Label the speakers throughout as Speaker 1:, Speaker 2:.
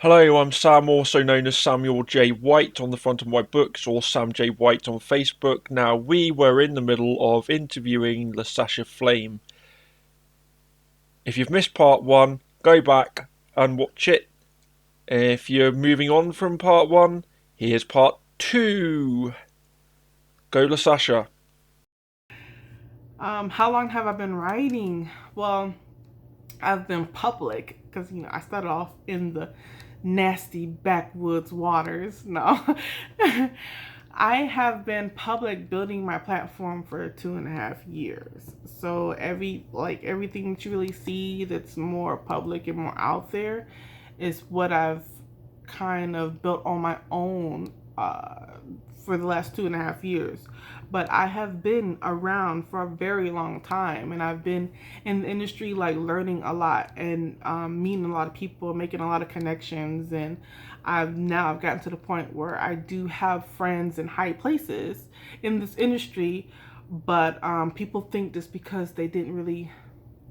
Speaker 1: Hello, I'm Sam, also known as Samuel J. White on the front of my books, or Sam J. White on Facebook. Now, we were in the middle of interviewing Lasasha Flame. If you've missed part one, go back and watch it. If you're moving on from part one, here's part two. Go, Lasasha.
Speaker 2: How long have I been writing? Well, I've been public because I started off in the nasty backwoods waters. No, I have been public building my platform for 2.5 years. So everything that you really see that's more public and more out there is what I've kind of built on my own for the last 2.5 years. But I have been around for a very long time, and I've been in the industry, like learning a lot and meeting a lot of people, making a lot of connections, and I've gotten to the point where I do have friends in high places in this industry, but people think just because they didn't really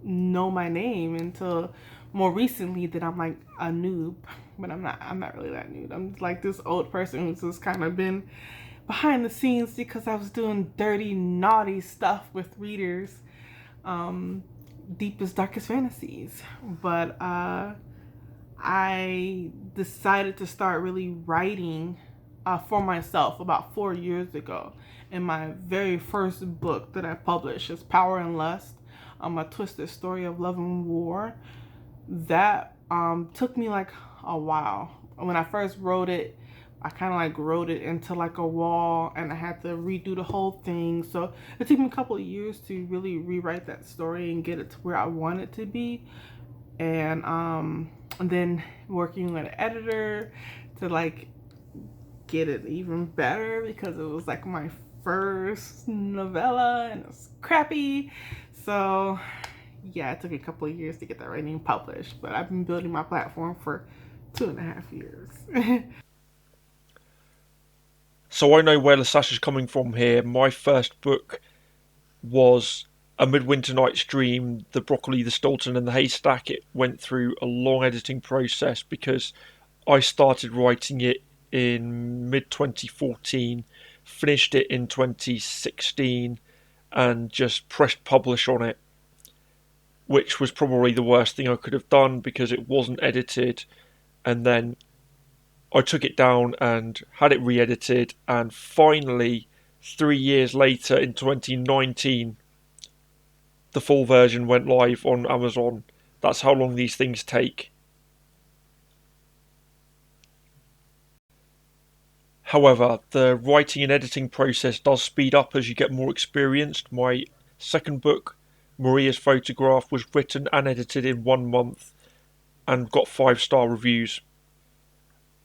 Speaker 2: know my name until more recently that I'm like a noob, but I'm not really that noob. I'm just like this old person who's just kind of been behind the scenes because I was doing dirty, naughty stuff with readers, um, deepest, darkest fantasies. But I decided to start really writing for myself about 4 years ago. And my very first book that I published is Power and Lust, a twisted story of love and war. That took me like a while. When I first wrote it, I kind of like wrote it into like a wall and I had to redo the whole thing. So it took me a couple of years to really rewrite that story and get it to where I want it to be. And then working with an editor to like get it even better because it was like my first novella and it was crappy. So yeah, it took a couple of years to get that writing published, but I've been building my platform for 2.5 years.
Speaker 1: So I know where Lasasha's coming from here. My first book was A Midwinter Night's Dream, The Broccoli, the Stilton, and the Haystack. It went through a long editing process because I started writing it in mid 2014, finished it in 2016, and just pressed publish on it, which was probably the worst thing I could have done because it wasn't edited. And then I took it down and had it re edited, and finally, 3 years later in 2019, the full version went live on Amazon. That's how long these things take. However, the writing and editing process does speed up as you get more experienced. My second book, Maria's Photograph, was written and edited in 1 month and got 5-star reviews.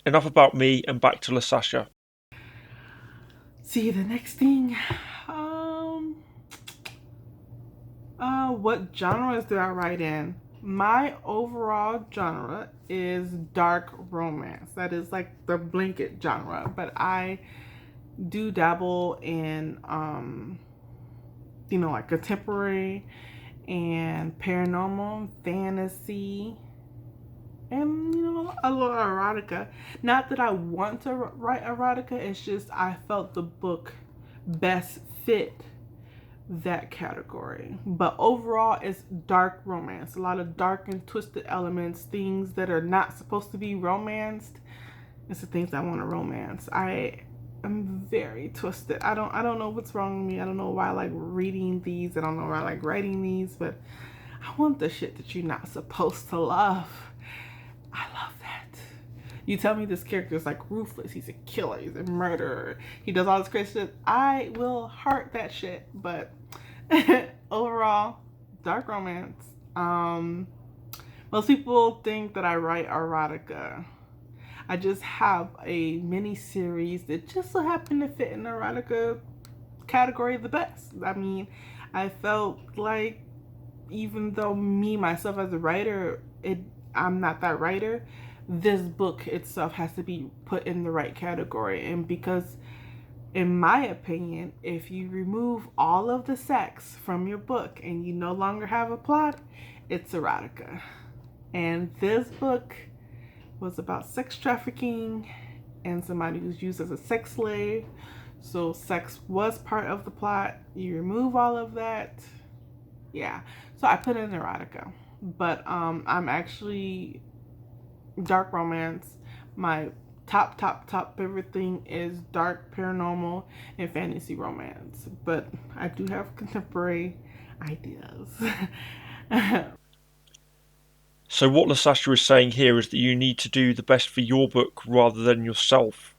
Speaker 1: Enough about me and back to Lasasha.
Speaker 2: See, the next thing, um, what genres do I write in? My overall genre is dark romance. That is like the blanket genre, but I do dabble in, like contemporary and paranormal, fantasy, and a little erotica. Not that I want to write erotica, it's just I felt the book best fit that category. But overall, it's dark romance. A lot of dark and twisted elements, things that are not supposed to be romanced. It's the things I want to romance. I'm very twisted. I don't know what's wrong with me. I don't know why I like reading these. I don't know why I like writing these, but I want the shit that you're not supposed to love. I love that. You tell me this character is like ruthless. He's a killer. He's a murderer. He does all this crazy shit. I will heart that shit. But overall, dark romance. Most people think that I write erotica. I just have a mini series that just so happened to fit in the erotica category the best. I mean, I felt like even though me myself as a writer, I'm not that writer. This book itself has to be put in the right category, and because, in my opinion, if you remove all of the sex from your book and you no longer have a plot, it's erotica. And this book was about sex trafficking and somebody who's used as a sex slave. So sex was part of the plot. You remove all of that. Yeah. So I put in erotica. But I'm actually dark romance. My top favorite thing is dark paranormal and fantasy romance. But I do have contemporary ideas.
Speaker 1: So what Lasasha is saying here is that you need to do the best for your book rather than yourself.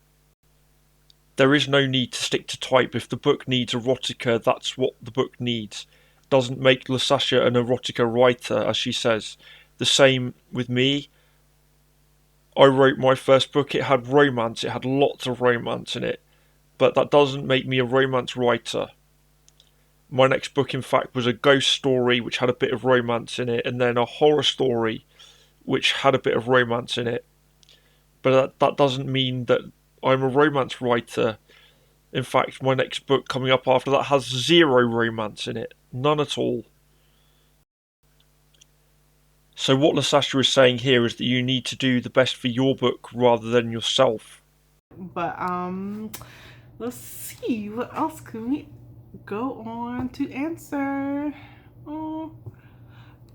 Speaker 1: There is no need to stick to type. If the book needs erotica, that's what the book needs. Doesn't make Lasasha an erotica writer, as she says. The same with me. I wrote my first book, it had romance, it had lots of romance in it, but that doesn't make me a romance writer. My next book, in fact, was a ghost story which had a bit of romance in it, and then a horror story which had a bit of romance in it. But that doesn't mean that I'm a romance writer. In fact, my next book coming up after that has zero romance in it. None at all. So what Lasasha is saying here is that you need to do the best for your book rather than yourself.
Speaker 2: But let's see, what else can we go on to answer? Oh,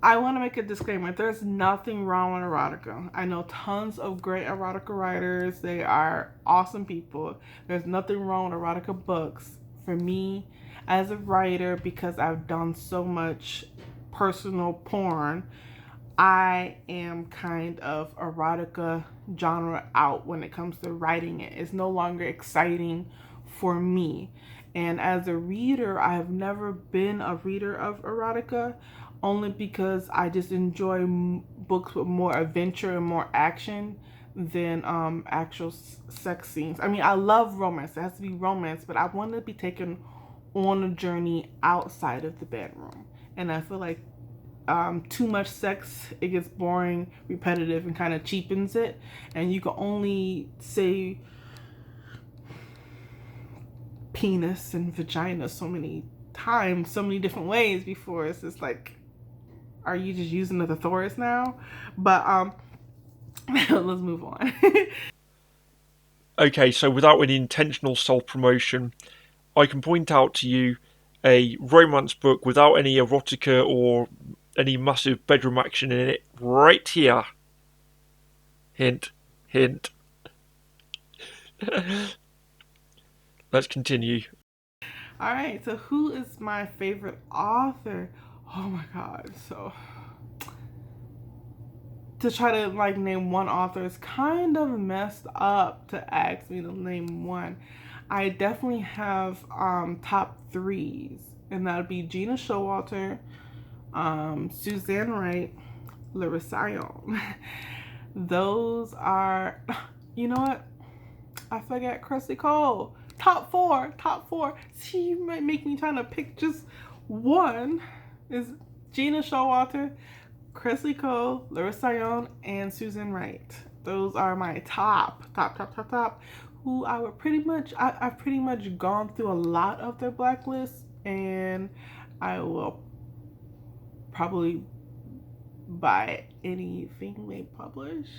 Speaker 2: I want to make a disclaimer. There's nothing wrong with erotica. I know tons of great erotica writers. They are awesome people. There's nothing wrong with erotica books. For me, as a writer, because I've done so much personal porn, I am kind of erotica genre out when it comes to writing it. It's no longer exciting for me. And as a reader, I have never been a reader of erotica only because I just enjoy books with more adventure and more action than actual sex scenes. I mean, I love romance. It has to be romance, but I want to be taken on a journey outside of the bedroom. And I feel like too much sex, it gets boring, repetitive, and kind of cheapens it. And you can only say penis and vagina so many times, so many different ways before it's just like, are you just using the thesaurus now? But let's move on.
Speaker 1: Okay, so without any intentional self-promotion, I can point out to you a romance book without any erotica or any massive bedroom action in it right here. Hint, hint. Let's continue.
Speaker 2: All right, so who is my favorite author? Oh my god, so to try to like name one author is kind of messed up to ask me to name one. I definitely have top threes, and that would be Gina Showalter, Suzanne Wright, Lasasha. Those are, you know what? I forgot Cressy Cole. Top four, top four. See, you might make me trying to pick just one. Is Gina Showalter, Cressy Cole, Lasasha, and Susan Wright. Those are my top. Who I would pretty much, I've pretty much gone through a lot of their blacklists, and I will probably buy anything they publish.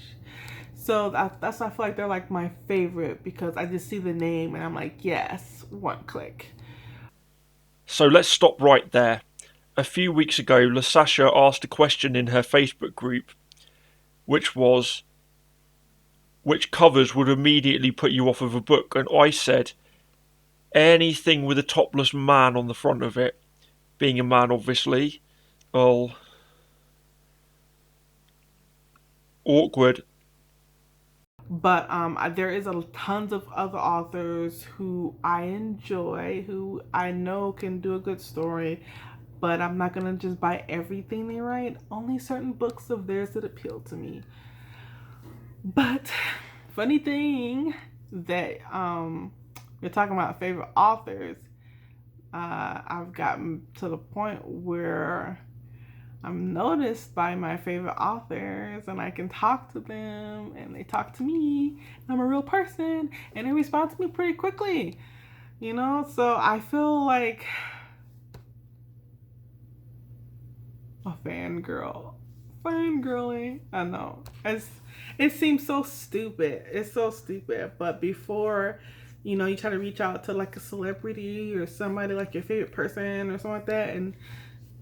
Speaker 2: So that's why I feel like they're like my favorite, because I just see the name and I'm like, yes, one click.
Speaker 1: So let's stop right there. A few weeks ago, Lasasha asked a question in her Facebook group, which was, which covers would immediately put you off of a book? And I said, anything with a topless man on the front of it. Being a man, obviously. Well, awkward.
Speaker 2: But there is tons of other authors who I enjoy, who I know can do a good story, but I'm not gonna just buy everything they write. Only certain books of theirs that appeal to me. But funny thing that we're talking about favorite authors, I've gotten to the point where I'm noticed by my favorite authors, and I can talk to them and they talk to me. I'm a real person and they respond to me pretty quickly, you know? So I feel like a fangirling. I know. It seems so stupid. It's so stupid. But before, you try to reach out to like a celebrity or somebody like your favorite person or something like that, and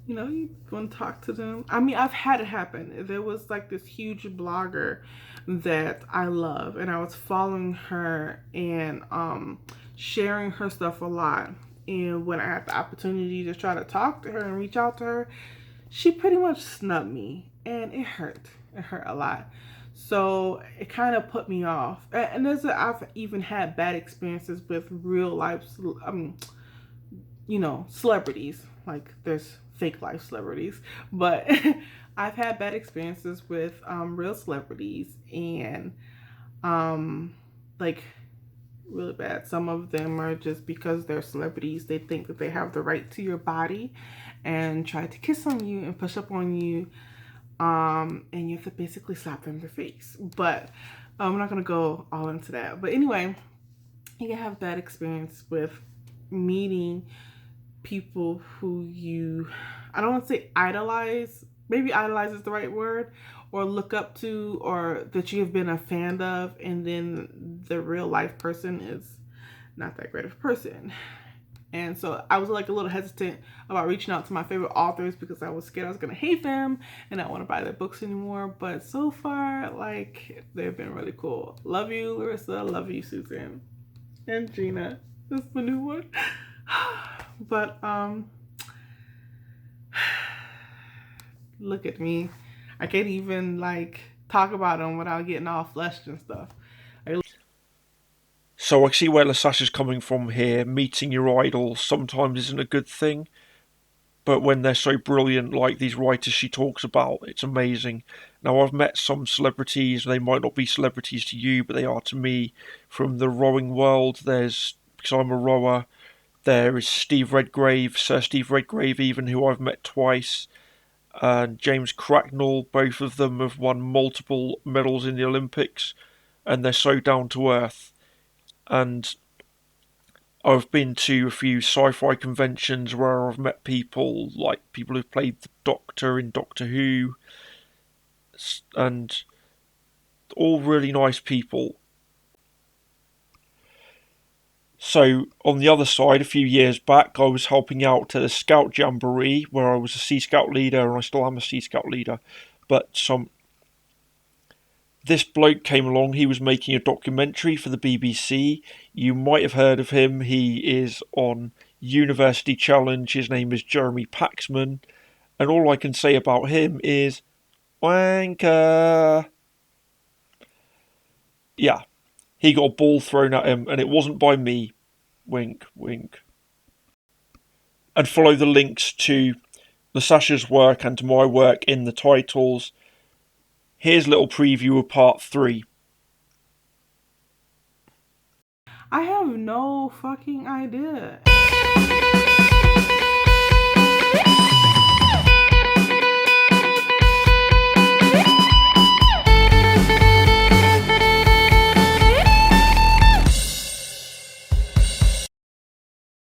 Speaker 2: you want to talk to them. I mean, I've had it happen. There was like this huge blogger that I love, and I was following her and sharing her stuff a lot. And when I had the opportunity to try to talk to her and reach out to her, she pretty much snubbed me, and it hurt. It hurt a lot. So it kind of put me off. And I've even had bad experiences with real life, celebrities. Like there's fake life celebrities, but I've had bad experiences with real celebrities, and um, like really bad. Some of them are just because they're celebrities, they think that they have the right to your body and try to kiss on you and push up on you. And you have to basically slap them in the face. But I'm not gonna go all into that. But anyway, you can have bad experience with meeting people who I don't want to say idolize, maybe idolize is the right word, or look up to, or that you have been a fan of, and then the real life person is not that great of a person. And so I was like a little hesitant about reaching out to my favorite authors because I was scared I was going to hate them and not want to buy their books anymore. But so far, like, they've been really cool. Love you, Larissa. Love you, Susan. And Gina. That's the new one. But look at me. I can't even like talk about them without getting all flushed and stuff.
Speaker 1: So I see where Lasasha's coming from here. Meeting your idols sometimes isn't a good thing, but when they're so brilliant, like these writers she talks about, it's amazing. Now, I've met some celebrities, they might not be celebrities to you, but they are to me from the rowing world. Because I'm a rower, there is Steve Redgrave, Sir Steve Redgrave, even, who I've met twice, and James Cracknell. Both of them have won multiple medals in the Olympics, and they're so down to earth. And I've been to a few sci-fi conventions where I've met people like people who've played the Doctor in Doctor Who, and all really nice people. So on the other side, a few years back, I was helping out at a Scout Jamboree where I was a Sea Scout leader, and I still am a Sea Scout leader. But this bloke came along. He was making a documentary for the BBC. You might have heard of him. He is on University Challenge. His name is Jeremy Paxman. And all I can say about him is wanker. Yeah, he got a ball thrown at him, and it wasn't by me. Wink, wink. And follow the links to Lasasha's work and to my work in the titles. Here's a little preview of part 3.
Speaker 2: I have no fucking idea.